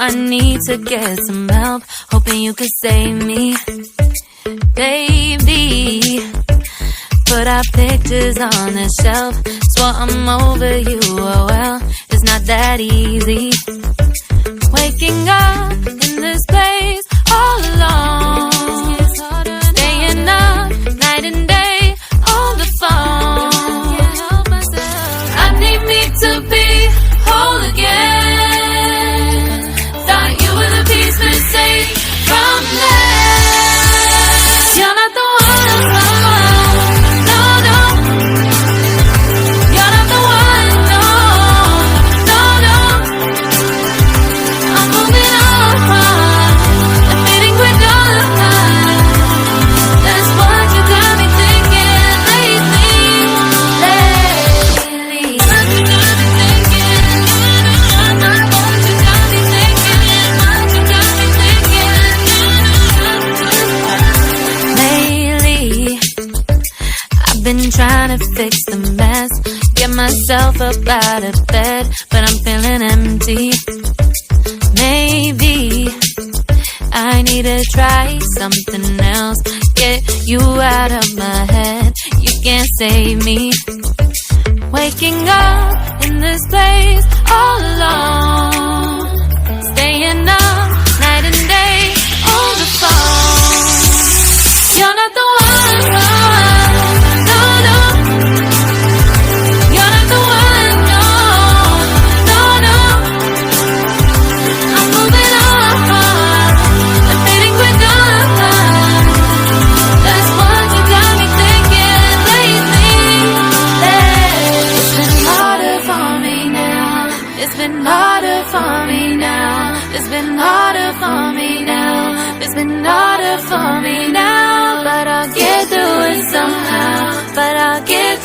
I need to get some help, hoping you could save me. Baby, put our pictures on the shelf, swore I'm over you, oh well, it's not that easy. Waking up in this place all alone, staying up night and day on the phone. I need me to be whole again. Thought you were the piece missing from this. You're not the one, no, no. You're not the one, no, no, no. I'm moving on, I'm fading quick on. That's what you got me thinking lately. What you got me thinking. What you got me thinking. What you got me thinking. Lately, I've been trying to fix the mess, get myself up out of bed, but I'm feeling empty. Maybe I need to try something else, get you out of my head, you can't save me. Waking up in this place all alone, staying up night and day on the phone. You're not the one, no, no. You're not the one, no, no, no. I'm moving on, I'm fading quick on. That's what you got me thinking lately. It's been harder for me now. It's been harder for me now. It's been harder for me now. It's been harder for me now. But I'll get through it somehow. But I'll get